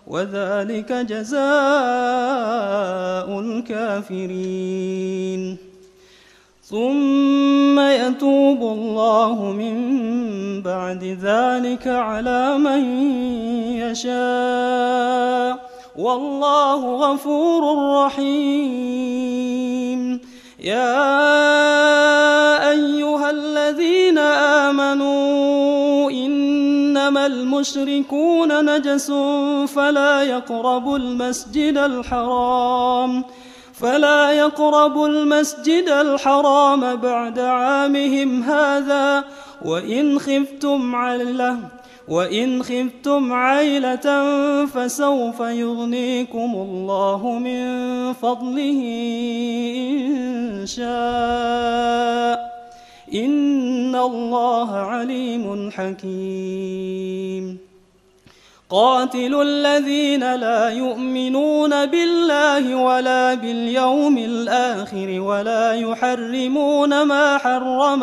وذلك جزاء الكافرين ثم يتوب الله من بعد ذلك على من يشاء والله غفور رحيم يا أيها الذين آمنوا إنما المشركون نجس فلا يقربوا المسجد الحرام بعد عامهم هذا وإن خفتم عيلة فسوف يغنيكم الله من فضله إن شاء إن الله عليم حكيم قاتلوا الذين لا يؤمنون بالله ولا باليوم الآخر ولا يحرمون ما حرم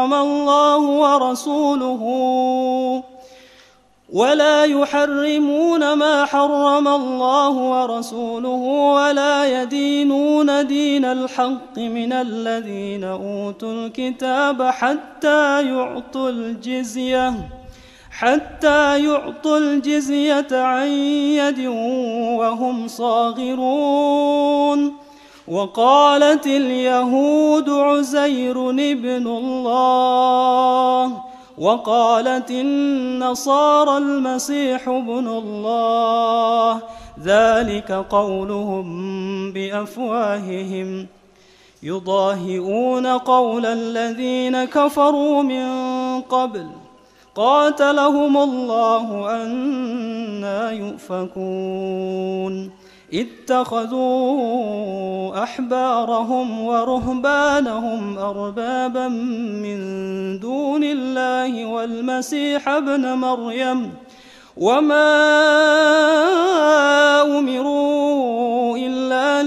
الله ورسوله ولا يدينون دين الحق من الذين أوتوا الكتاب حتى يعطوا الجزية عن يد وهم صاغرون وقالت اليهود عزير ابن الله وقالت النصارى المسيح ابن الله ذلك قولهم بأفواههم يضاهئون قول الذين كفروا من قبل قاتلهم الله أنى يؤفكون اتخذوا أحبارهم ورهبانهم أربابا من دون الله والمسيح ابن مريم وما أمروا إلا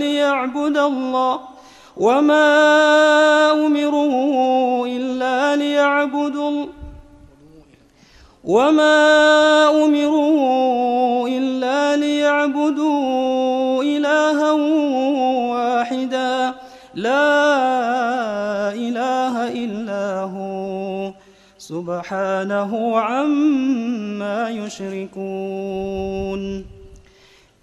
ليعبدوا إلها واحدا لا إله إلا هو سبحانه عما يشركون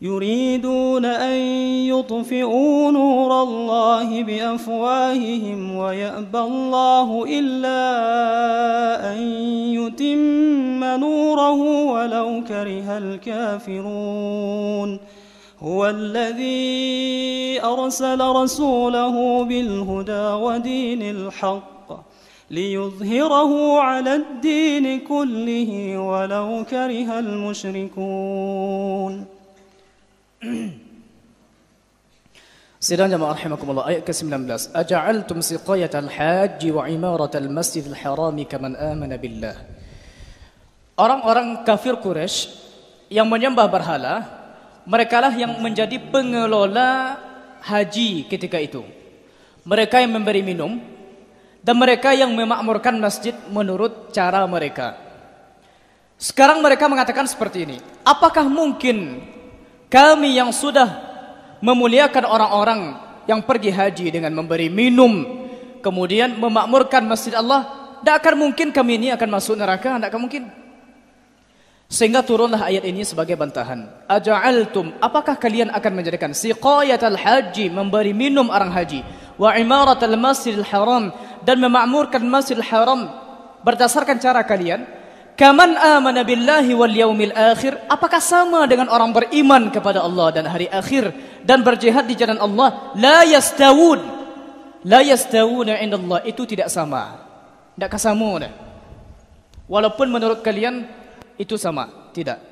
يريدون أن يطفئوا نور الله بأفواههم ويأبى الله إلا أن يتم نوره ولو كره الكافرون هو الذي أرسل رسوله بالهدى ودين الحق ليظهره على الدين كله ولو كره المشركون. Sidang jamaah rahimakumullah, ayat ke-19. Aja'altum siqayatal haji wa imaratal masjidil harami kaman amana billah. Orang-orang kafir Quraisy yang menyembah berhala, merekalah yang menjadi pengelola haji ketika itu. Mereka yang memberi minum dan mereka yang memakmurkan masjid menurut cara mereka. Sekarang mereka mengatakan seperti ini, apakah mungkin kami yang sudah memuliakan orang-orang yang pergi haji dengan memberi minum, kemudian memakmurkan masjid Allah, tidak akan mungkin kami ini akan masuk neraka, tidak akan mungkin. Sehingga turunlah ayat ini sebagai bantahan. Aja'altum, apakah kalian akan menjadikan siqayatal haji, memberi minum orang haji, wa imaratal masjidil haram, dan memakmurkan masjidil haram berdasarkan cara kalian, kaman amana billahi wal yaumil akhir, apakah sama dengan orang beriman kepada Allah dan hari akhir dan berjihad di jalan Allah? La yastawuna indallah, itu tidak sama, tidak sama. Walaupun menurut kalian itu sama, tidak.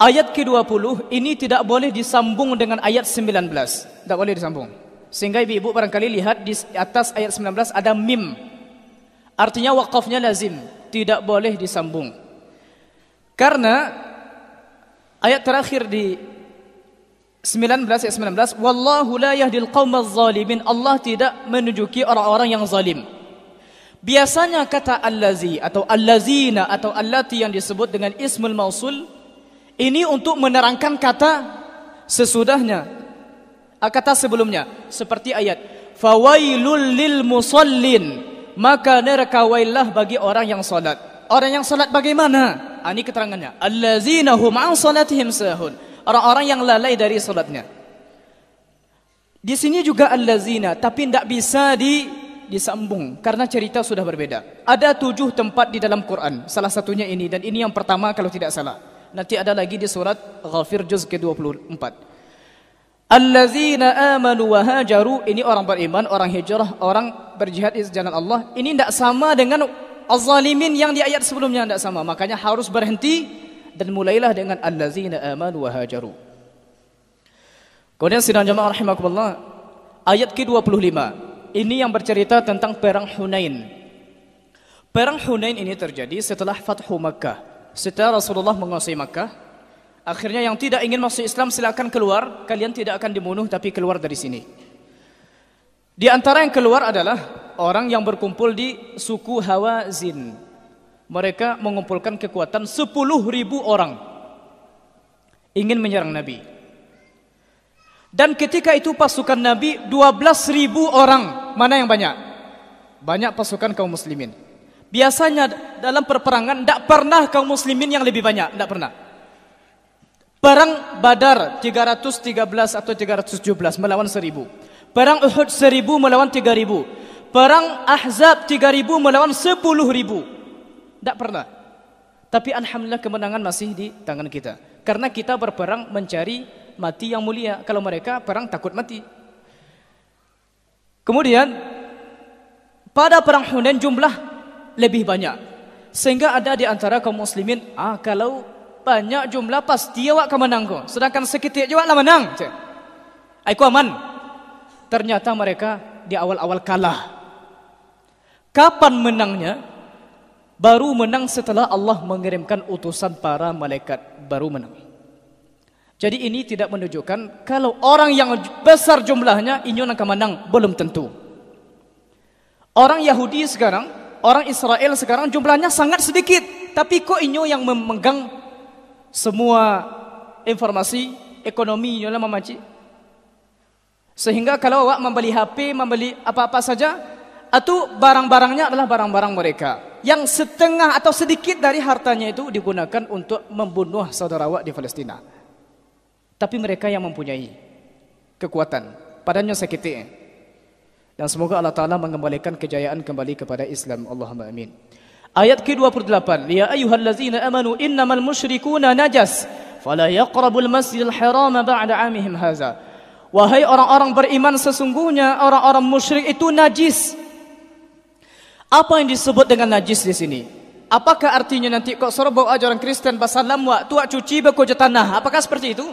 Ayat ke-20 ini tidak boleh disambung dengan ayat 19, tidak boleh disambung. Sehingga ibu-ibu barangkali lihat di atas ayat 19 ada mim, artinya waqafnya lazim, tidak boleh disambung. Karena ayat terakhir di 19 ayat 19, wallahu la yahdil qaumaz zalimin, Allah tidak menunjuki orang-orang yang zalim. Biasanya kata allazi atau allazina atau allati yang disebut dengan ismul mausul ini untuk menerangkan kata sesudahnya, kata sebelumnya, seperti ayat fawailul lil musallin, maka neraka wailah bagi orang yang salat. Orang yang salat bagaimana? Ini keterangannya, allazina hum an salatihim sahun, orang-orang yang lalai dari salatnya. Di sini juga allazina, tapi tidak bisa disambung karena cerita sudah berbeda. Ada 7 tempat di dalam Quran, salah satunya ini, dan ini yang pertama kalau tidak salah. Nanti ada lagi di surat Ghafir juz ke-24. Allazina amanu wa hajaru, ini orang beriman, orang hijrah, orang berjihad di jalan Allah. Ini tidak sama dengan az-zalimin yang di ayat sebelumnya, tidak sama. Makanya harus berhenti dan mulailah dengan allazina amanu wa hajaru. Kemudian sidang jamaah rahimakumullah, ayat ke-25. Ini yang bercerita tentang perang Hunain. Perang Hunain ini terjadi setelah Fathu Makkah. Setelah Rasulullah menguasai Makkah, akhirnya yang tidak ingin masuk Islam silakan keluar, kalian tidak akan dibunuh tapi keluar dari sini. Di antara yang keluar adalah orang yang berkumpul di suku Hawazin. Mereka mengumpulkan kekuatan 10.000 orang ingin menyerang Nabi. Dan ketika itu pasukan Nabi 12.000 orang. Mana yang banyak? Banyak pasukan kaum muslimin. Biasanya dalam perperangan tidak pernah kaum muslimin yang lebih banyak, tidak pernah. Perang Badar 313 atau 317 melawan 1.000. Perang Uhud 1.000 melawan 3.000. Perang Ahzab 3.000 melawan 10.000. Tidak pernah. Tapi alhamdulillah kemenangan masih di tangan kita. Karena kita berperang mencari mati yang mulia. Kalau mereka perang takut mati. Kemudian pada perang Hunain jumlah lebih banyak, sehingga ada di antara kaum muslimin, kalau banyak jumlah pasti awak akan menang kok. Sedangkan seketik je awak lah menang. Aku aman. Ternyata mereka di awal-awal kalah. Kapan menangnya? Baru menang setelah Allah mengirimkan utusan para malaikat, baru menang. Jadi ini tidak menunjukkan kalau orang yang besar jumlahnya ini akan menang, belum tentu. Orang Yahudi sekarang, orang Israel sekarang jumlahnya sangat sedikit, tapi kok ini yang memegang semua informasi ekonomi dalam memaci. Sehingga kalau awak membeli HP, membeli apa-apa saja, atau barang-barangnya adalah barang-barang mereka. Yang setengah atau sedikit dari hartanya itu digunakan untuk membunuh saudara awak di Palestina. Tapi mereka yang mempunyai kekuatan, padanya seketik. Dan semoga Allah Ta'ala mengembalikan kejayaan kembali kepada Islam. Allahumma amin. Ayat ke-28. Ya ayyuhallazina amanu innamal musyrikuna najas fala yaqrabul masjidil harama ba'da amihim haza. Wahai orang-orang beriman, sesungguhnya orang-orang musyrik itu najis. Apa yang disebut dengan najis di sini? Apakah artinya nanti kok suruh bawa ajaran Kristen basalam wa tuak cuci bekoja tanah? Apakah seperti itu?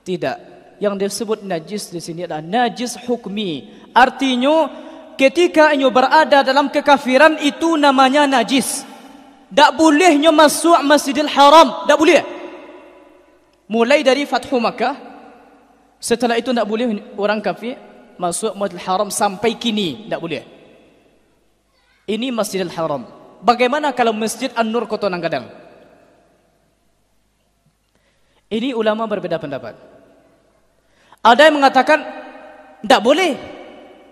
Tidak. Yang disebut najis di sini adalah najis hukmi. Artinya ketika inyo berada dalam kekafiran itu namanya najis. Tak bolehnya masuk Masjidil Haram, tak boleh. Mulai dari Fathu Makkah, setelah itu tak boleh orang kafir masuk Masjidil Haram sampai kini, tak boleh. Ini Masjidil Haram. Bagaimana kalau Masjid An-Nur Kota Nanggadang? Ini ulama berbeda pendapat. Ada yang mengatakan tidak boleh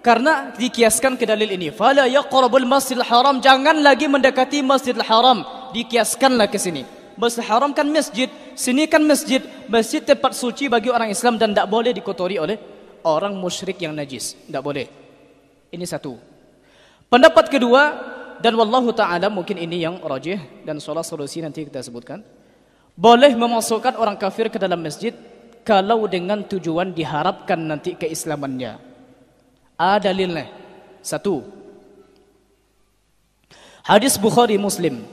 karena dikiaskan ke dalil ini. Fala yaqrabul Masjidil Haram, jangan lagi mendekati Masjidil Haram. Dikiaskanlah ke sini. Masjidil Haram kan masjid, sini kan masjid. Masjid tempat suci bagi orang Islam dan tidak boleh dikotori oleh orang musyrik yang najis. Tidak boleh. Ini satu. Pendapat kedua, dan wallahu ta'ala mungkin ini yang rajih dan salah solusi nanti kita sebutkan. Boleh memasukkan orang kafir ke dalam masjid kalau dengan tujuan diharapkan nanti keislamannya. Dalilnya. Satu. Hadis Bukhari Muslim.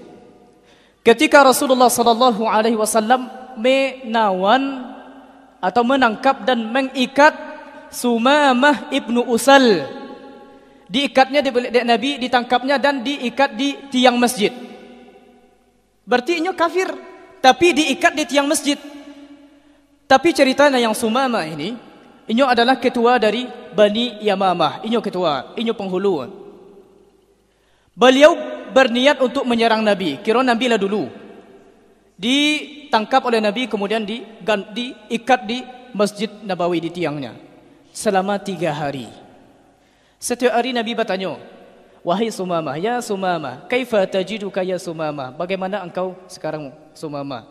Ketika Rasulullah sallallahu alaihi wasallam menawan atau menangkap dan mengikat Sumamah ibnu Usal. Diikatnya di Nabi, ditangkapnya dan diikat di tiang masjid. Berarti ini kafir, tapi diikat di tiang masjid. Tapi ceritanya yang Sumamah ini adalah ketua dari Bani Yamamah. Ini ketua, ini penghulu. Beliau berniat untuk menyerang Nabi. Kira Nabi lah dulu. Ditangkap oleh Nabi, kemudian diikat di Masjid Nabawi di tiangnya selama 3 hari. Setiap hari Nabi bertanya, wahai Sumamah, ya Sumamah, kaifa tajiduka ya Sumamah? Bagaimana engkau sekarang Sumamah?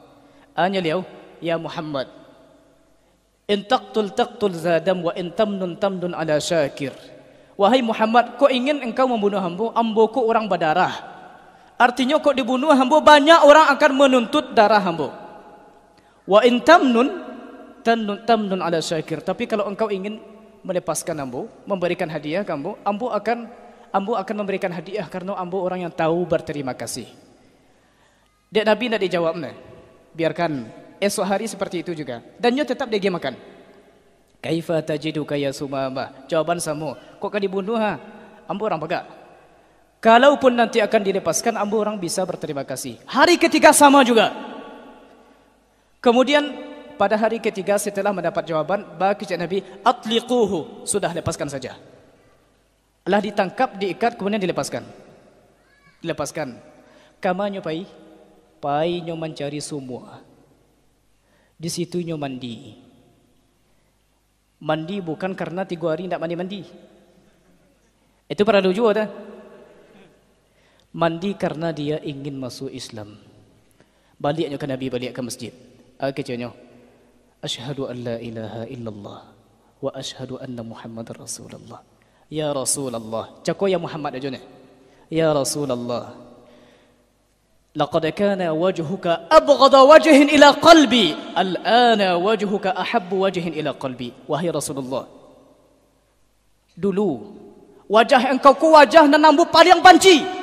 Anya liau, ya Muhammad, in taqtul zadam wa in tamnun ala syakir. Wahai Muhammad, kau ingin engkau membunuh hamba ku orang berdarah. Artinya kau dibunuh hamba, banyak orang akan menuntut darah hamba. Wa in tamnun ala syakir. Tapi kalau engkau ingin melepaskan hamba, memberikan hadiah ke hamba, hamba akan memberikan hadiah karena hamba orang yang tahu berterima kasih. Dek Nabi tidak dijawab nih. Biarkan esok hari seperti itu juga. Dan dia tetap dia makan. Kaifa tajiduka ya Sumamah? Jawaban sama. Kok kau dibunuh ha? Hamba orang bagak. Kalaupun nanti akan dilepaskan, hamba orang bisa berterima kasih. Hari ketiga sama juga. Kemudian pada hari ketiga setelah mendapat jawaban, bagi Nabi, atliquhu, sudah lepaskan saja. Lah ditangkap, diikat, kemudian dilepaskan. Dilepaskan. Kamanya pai nyo mencari semua. Di situ nyo mandi. Mandi bukan karena 3 hari tidak mandi-mandi. Itu para lucu ada. Mandi karena dia ingin masuk Islam. Baliknya ke Nabi, balik ke masjid. Akhirnya, asyhadu an la ilaha illallah wa asyhadu anna Muhammadar Rasulullah. Ya Rasulullah. Cako ya Muhammad aja ni. Ya Rasulullah. Laqad kana wajhuka abghada wajhin ila qalbi. Al-ana wajhuka ahabbu wajhin ila qalbi. Wahai Rasulullah. Dulu wajah engkau ku wajah nan ambu paling banci.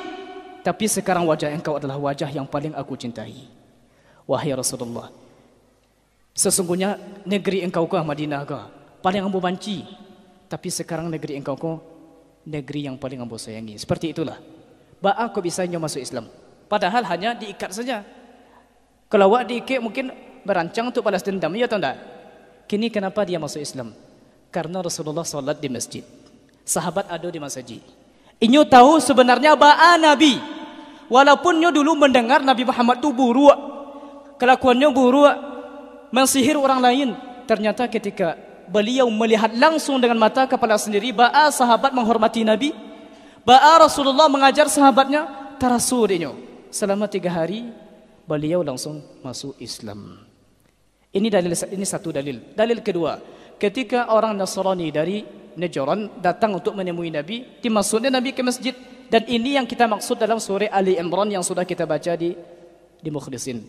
Tapi sekarang wajah engkau adalah wajah yang paling aku cintai. Wahai Rasulullah, sesungguhnya negeri engkau ke Madinah ke paling ambo banci. Tapi sekarang negeri engkau ke negeri yang paling ambo sayangi. Seperti itulah. Ba'a kau bisa masuk Islam. Padahal hanya diikat saja. Kalau awak diikat mungkin berancang untuk balas dendam, ya atau tidak? Kini kenapa dia masuk Islam? Karena Rasulullah salat di masjid. Sahabat ada di masjid. Inyo tahu sebenarnya ba'a Nabi. Walaupun nyo dulu mendengar Nabi Muhammad itu buruk, kelakuannya buruk, mensihir orang lain. Ternyata ketika beliau melihat langsung dengan mata kepala sendiri, ba'a sahabat menghormati Nabi, ba'a Rasulullah mengajar sahabatnya, terasurinya. Selama 3 hari, beliau langsung masuk Islam. Ini satu dalil. Dalil kedua, ketika orang Nasrani dari Najran datang untuk menemui Nabi, dimasuknya Nabi ke masjid. Dan ini yang kita maksud dalam surah Ali Imran yang sudah kita baca di Mukhlisin.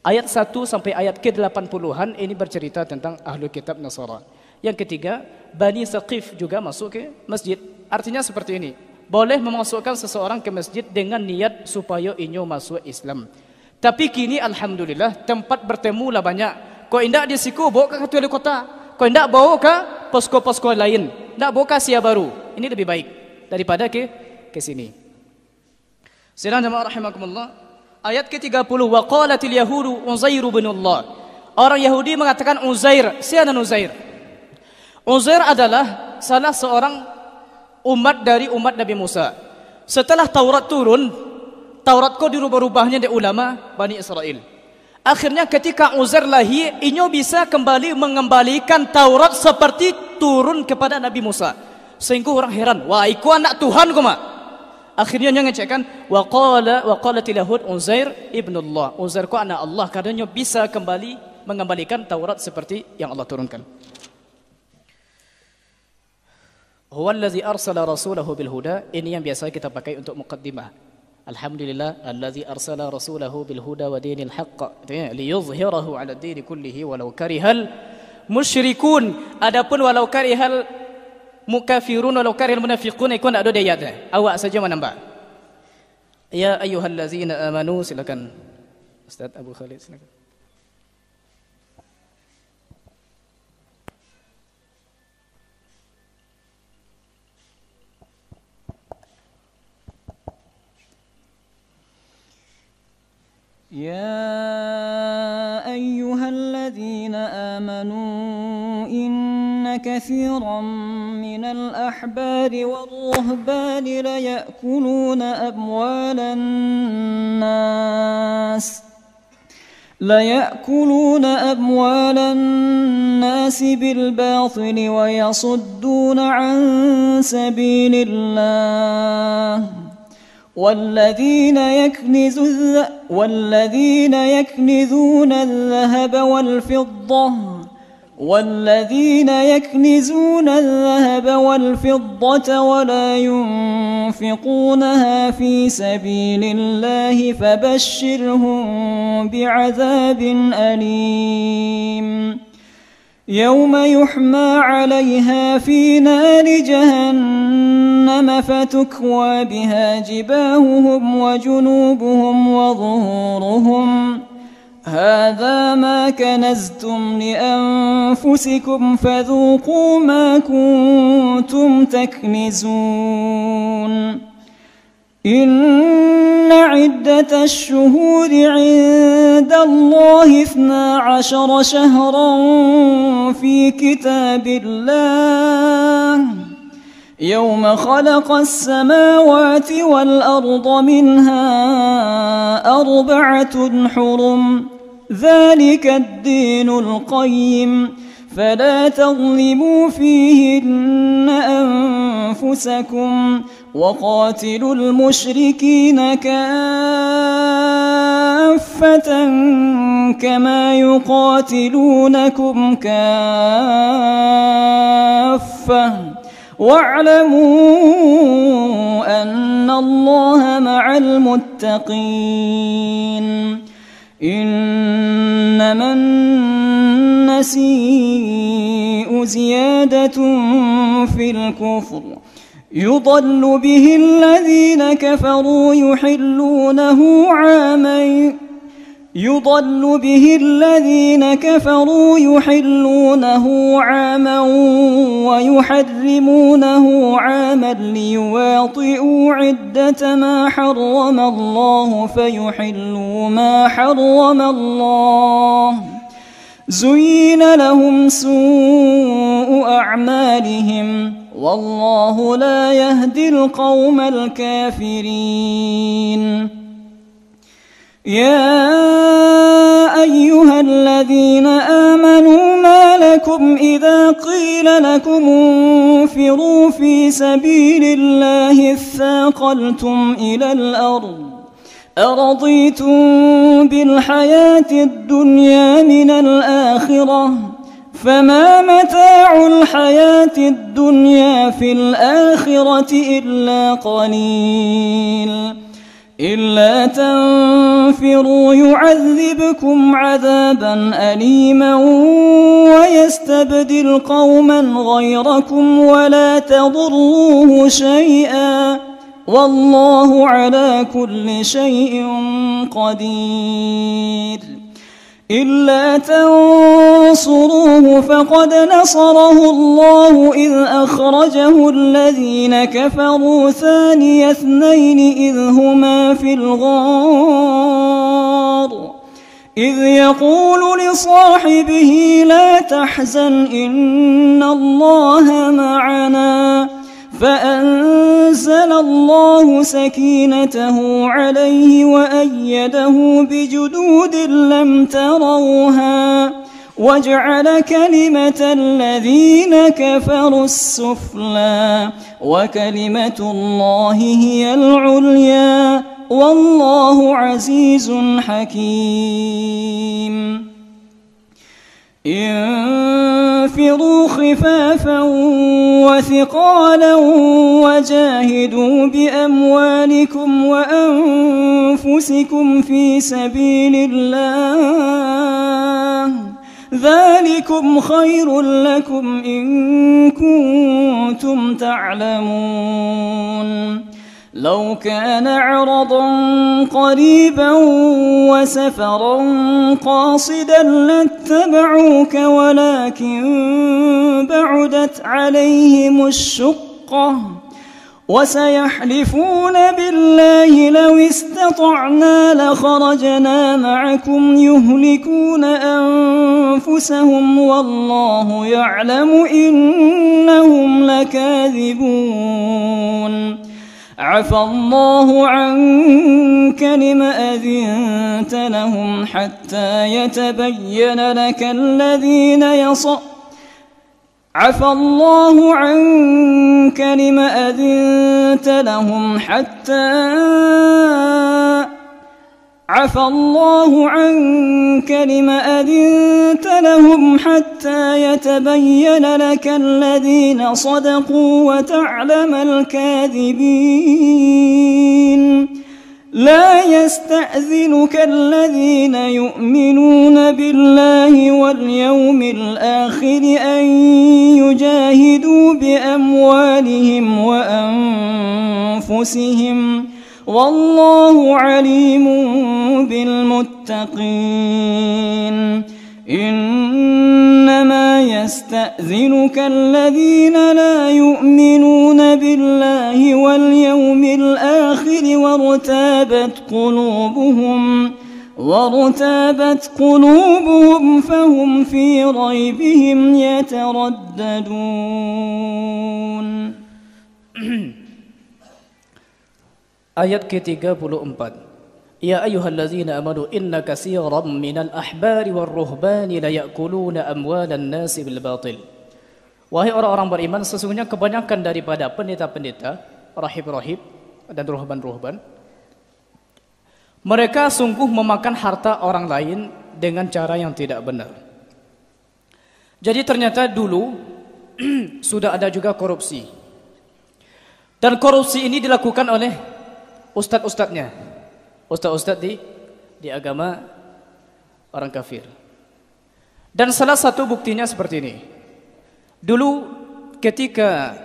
Ayat 1 sampai ayat ke-80-an ini bercerita tentang ahlu kitab Nasara. Yang ketiga, Bani Saqif juga masuk ke masjid. Artinya seperti ini. Boleh memasukkan seseorang ke masjid dengan niat supaya inyo masuk Islam. Tapi kini alhamdulillah tempat bertemu lah banyak. Kau indak di siku bawa ke wali kota. Kau indak bawa ke posko-posko lain. Indak bawa ke Asia Baru. Ini lebih baik daripada ke sini. Sidang jemaah rahimakumullah. Ayat ke-30, wa qalatil yahudu Uzair bin Allah. Orang Yahudi mengatakan Uzair. Siapa Uzair? Uzair adalah salah seorang umat dari umat Nabi Musa. Setelah Taurat turun, Taurat kau dirubah-rubahnya oleh ulama Bani Israel. Akhirnya ketika Uzair lahir, inyo bisa kembali mengembalikan Taurat seperti turun kepada Nabi Musa. Sehingga orang heran, wah iku anak Tuhan kau mak. Akhirnya dia ngecekkan wa qalatil yahud Uzair ibnullah. Uzair ku anak Allah, katanya bisa kembali mengembalikan Taurat seperti yang Allah turunkan. Huwallazi arsala rasulahu bil huda. Ini yang biasa kita pakai untuk muqaddimah. Alhamdulillah allazi arsala rasulahu bil huda wa dinil haqq liyuzhirahu 'ala ad-din kullihi walau karihal musyrikun. Adapun walau karihal mukafirun walau karihal munafiqun ikut ada ayatnya. Awak saja menambah. Ya ayyuhallazina amanu, silakan Ustaz Abu Khalid, silakan. يا أيها الذين آمنوا إن كثيرا من من الأحبار والرهبان ليأكلون أموال الناس بالباطل ويصدون عن سبيل الله والذين يكنزون الذهب والفضة ولا ينفقونها في سبيل الله فبشرهم بعذاب أليم يوم يحمى عليها في نار جهنم فتكوى بها جباههم وجنوبهم وظهورهم هذا ما كنزتم لأنفسكم فذوقوا ما كنتم تكنزون إن عدة الشهور عند الله 12 شهرا في كتاب الله يوم خلق السماوات والأرض منها 4 حرم ذلك الدين القيم فلا تظلموا فيهن أنفسكم وقاتلوا المشركين كافة كما يقاتلونكم كافة واعلموا أن الله مع المتقين إنما النسيء زيادة في الكفر يضل به الذين كفروا يحلونه عاما ويحرمونه عاما ليواطئوا عدة ما حرم الله فيحلوا ما حرم الله زين لهم سوء أعمالهم والله لا يهدي القوم الكافرين يا أيها الذين آمنوا ما لكم إذا قيل لكم انفروا في سبيل الله اثاقلتم إلى الأرض أرضيتم بالحياة الدنيا من الآخرة فما متاع الحياة الدنيا في الآخرة إلا قليل إلا تنفروا يعذبكم عذابا أليما ويستبدل قوما غيركم ولا تضروه شيئا والله على كل شيء قدير إلا تنصروه فقد نصره الله إذ أخرجه الذين كفروا ثاني اثنين إذ هما في الغار إذ يقول لصاحبه لا تحزن إن الله معنا فأنزل الله سكينته عليه وأيده بجنود لم تروها وجعل كلمة الذين كفروا السفلى وكلمة الله هي العليا والله عزيز حكيم انفروا خفافا وثقالا وجاهدوا بأموالكم وأنفسكم في سبيل الله ذلكم خير لكم إن كنتم تعلمون لو كان عرضا قريبا وسفرا قاصدا لاتبعوك ولكن بعدت عليهم الشقة وسيحلفون بالله لو استطعنا لخرجنا معكم يهلكون أنفسهم والله يعلم إنهم لكاذبون عفى الله عنك لم أذنت لهم حتى يتبين لك الذين عفى الله عنك لم أذنت لهم حتى عفى الله عنك لم أذنت لهم حتى يتبين لك الذين صدقوا وتعلم الكاذبين لا يستأذنك الذين يؤمنون بالله واليوم الآخر أن يجاهدوا بأموالهم وأنفسهم والله عليم بالمتقين إنما يستأذنك الذين لا يؤمنون بالله واليوم الآخر وارتابت قلوبهم فهم في ريبهم يترددون. Ayat ke-34. Ya ayyuhallazina amanu inna katsiran minal ahbari warruhbani la ya'kuluna amwalan nasi bil batil. Wahai orang-orang beriman, sesungguhnya kebanyakan daripada pendeta-pendeta, rahib-rahib dan ruhban-ruhban, mereka sungguh memakan harta orang lain dengan cara yang tidak benar. Jadi ternyata dulu sudah ada juga korupsi. Dan korupsi ini dilakukan oleh ustadz-ustadznya. Ustadz-ustadz di agama orang kafir. Dan salah satu buktinya seperti ini. Dulu ketika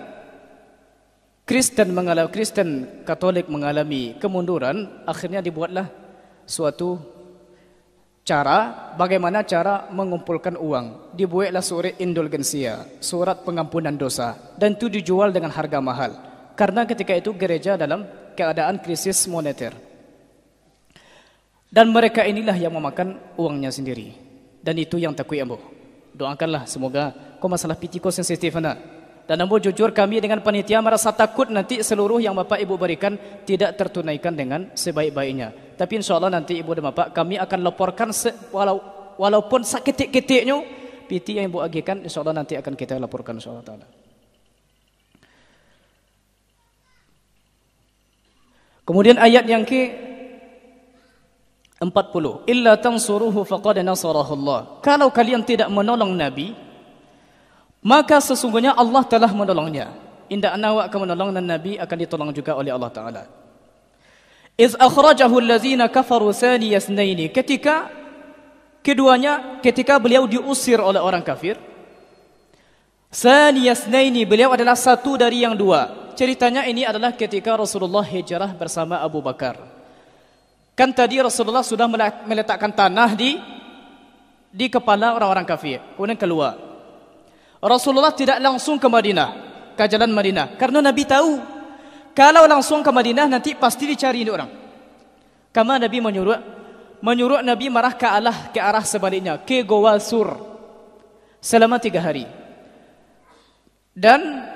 Kristen Katolik mengalami kemunduran, akhirnya dibuatlah suatu cara bagaimana cara mengumpulkan uang. Dibuatlah surat indulgensia, surat pengampunan dosa, dan itu dijual dengan harga mahal. Karena ketika itu gereja dalam keadaan krisis moneter. Dan mereka inilah yang memakan uangnya sendiri. Dan itu yang takui ambo. Doakanlah semoga kau masalah pitiko sensitif na. Dan ambo jujur kami dengan panitia merasa takut nanti seluruh yang Bapak Ibu berikan tidak tertunaikan dengan sebaik-baiknya. Tapi insyaAllah nanti Ibu dan Bapak kami akan laporkan walaupun sakitik-kitiknya piti yang Ibu agikan insyaAllah nanti akan kita laporkan insyaAllah ta'ala. Kemudian ayat yang ke-40, illa tansuruhu faqad nasarahu Allah. Kalau kalian tidak menolong Nabi, maka sesungguhnya Allah telah menolongnya. Indah awak akan menolong dan Nabi akan ditolong juga oleh Allah Ta'ala. Iz akhrajahu allazina kafaru thani yasnaini. Ketika beliau diusir oleh orang kafir, thani yasnaini, beliau adalah satu dari yang dua. Ceritanya ini adalah ketika Rasulullah hijrah bersama Abu Bakar. Kan tadi Rasulullah sudah meletakkan tanah di kepala orang-orang kafir. Kemudian keluar. Rasulullah tidak langsung ke Madinah, ke jalan Madinah. Karena Nabi tahu, kalau langsung ke Madinah nanti pasti dicari ini orang. Karena Nabi menyuruh Nabi marah ke arah sebaliknya, ke Goa Sur selama 3 hari. Dan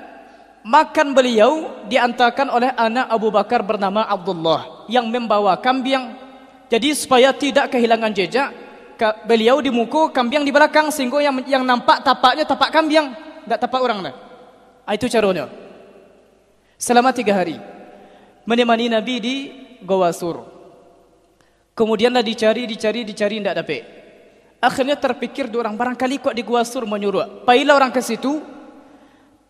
makan beliau diantarkan oleh anak Abu Bakar bernama Abdullah yang membawa kambing. Jadi supaya tidak kehilangan jejak, beliau di muka, kambing di belakang, sehingga yang nampak tapaknya tapak kambing, tidak tapak orang lah. Itu caranya. Selama 3 hari menemani Nabi di Goa Sur. Kemudianlah dicari tidak dapat. Akhirnya terpikir dua orang, barangkali kok di Goa Sur menyuruh. Pailah orang ke situ.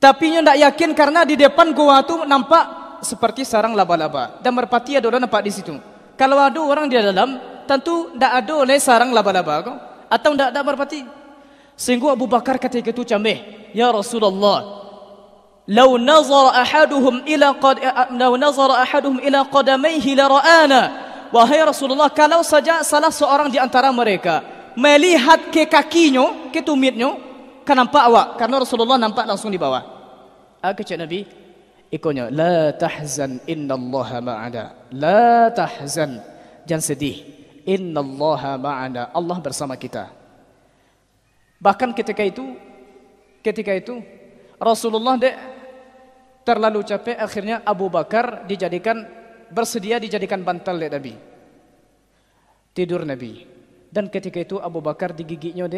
Tapi dia tidak yakin karena di depan gua itu nampak seperti sarang laba-laba. Dan merpati ada orang nampak di situ. Kalau ada orang di dalam, tentu tidak ada oleh sarang laba-laba. Atau tidak ada merpati. Sehingga Abu Bakar ketika itu cambih. Ya Rasulullah, Lau nazara ahaduhum ila qadamaihi la ra'ana. Wahai Rasulullah, kalau saja salah seorang di antara mereka melihat ke kakinya, ke tumitnya, kan nampak awak, karena Rasulullah nampak langsung di bawah. Kata Nabi, Ikonya, la tahzan innallaha ma'ana. La tahzan, jangan sedih. Innallaha ma'ana, Allah bersama kita. Bahkan ketika itu Rasulullah terlalu capek, akhirnya Abu Bakar bersedia dijadikan bantal oleh Nabi. Tidur Nabi. Dan ketika itu Abu Bakar digigitnya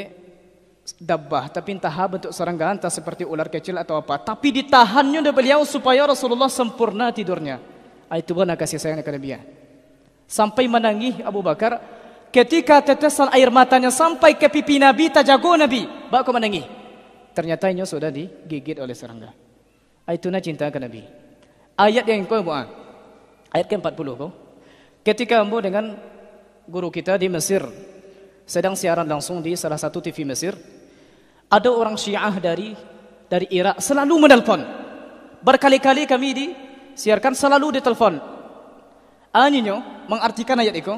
dabbah, tapi entah bentuk serangga, entah seperti ular kecil atau apa, tapi ditahannya oleh beliau supaya Rasulullah sempurna tidurnya. Itu benar kasih sayang kepada Nabi. Sampai menangis Abu Bakar ketika tetesan air matanya sampai ke pipi Nabi, tajago Nabi, baku menangis. Ternyata ini sudah digigit oleh serangga. Itu cinta ke Nabi. Ayat yang kau buat, ayat ke-40 kau. Ketika ambo dengan guru kita di Mesir sedang siaran langsung di salah satu TV Mesir, ada orang Syiah dari Irak selalu menelpon. Berkali-kali kami disiarkan, selalu ditelepon. Anjinyo mengartikan ayat itu.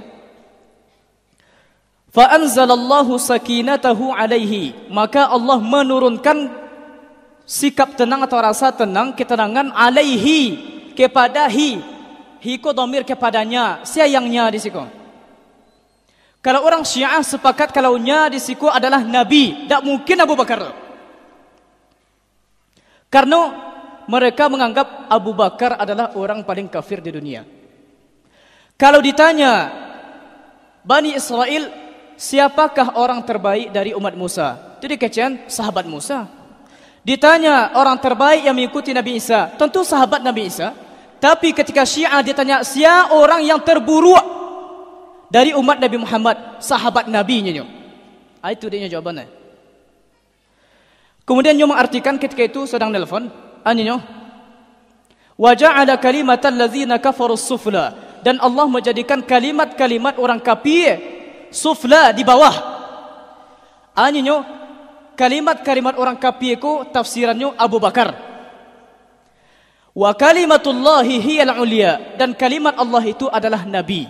Fa anzalallahu sakinatahu alaihi, maka Allah menurunkan sikap tenang atau rasa tenang, ketenangan alaihi, kepada hi ko dhamir kepadanya, sayangnya di situ. Kalau orang Syiah sepakat kalau nya di situ adalah Nabi, tak mungkin Abu Bakar. Karena mereka menganggap Abu Bakar adalah orang paling kafir di dunia. Kalau ditanya Bani Israel, siapakah orang terbaik dari umat Musa? Jadi kecian sahabat Musa. Ditanya orang terbaik yang mengikuti Nabi Isa, tentu sahabat Nabi Isa. Tapi ketika Syiah ditanya siapa orang yang terburuk dari umat Nabi Muhammad, sahabat Nabi nya. Itu dia jawabannya. Kemudian dia mengartikan ketika itu sedang nelpon, anjinyo, wa ja'ala kalimatal ladzina kafarus sufla, dan Allah menjadikan kalimat-kalimat orang kafir sufla, di bawah. Anjinyo, kalimat-kalimat orang kafir itu tafsirannya Abu Bakar. Wa kalimatullahi hiyal ulia, dan kalimat Allah itu adalah Nabi.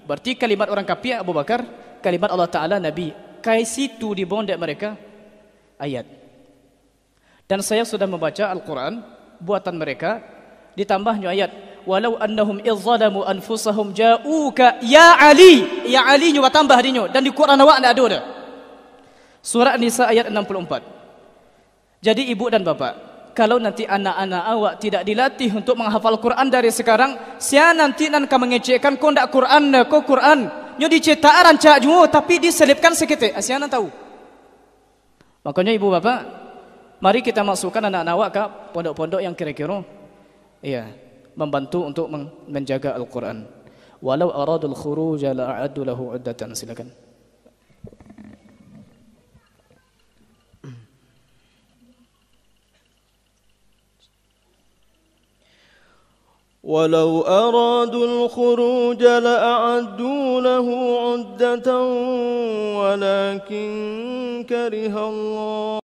Berarti kalimat orang kafir Abu Bakar, kalimat Allah Ta'ala Nabi. Kai situ di bawah mereka ayat. Dan saya sudah membaca Al-Quran buatan mereka, ditambahnya ayat, walau annahum izzalamu anfusahum ja'uka ya Ali. Ya Ali juga tambah dinyo, dan di Quran awak tidak ada. Surah An-Nisa ayat 64. Jadi ibu dan bapak, kalau nanti anak-anak awak tidak dilatih untuk menghafal Quran dari sekarang, sia nanti nan kamu mengecekkan kau ndak Quran, kau Quran nyo dicetak rancak juga, tapi diselipkan seketik. Sia nan tahu. Makanya ibu bapak, mari kita masukkan anak-anak awak ke pondok-pondok yang kira-kira membantu untuk menjaga Al-Quran. Walau aradul khuruj la a'addu lahu 'uddatan. Silakan. ولو أرادوا الخروج لأعدوا له عدة ولكن كره الله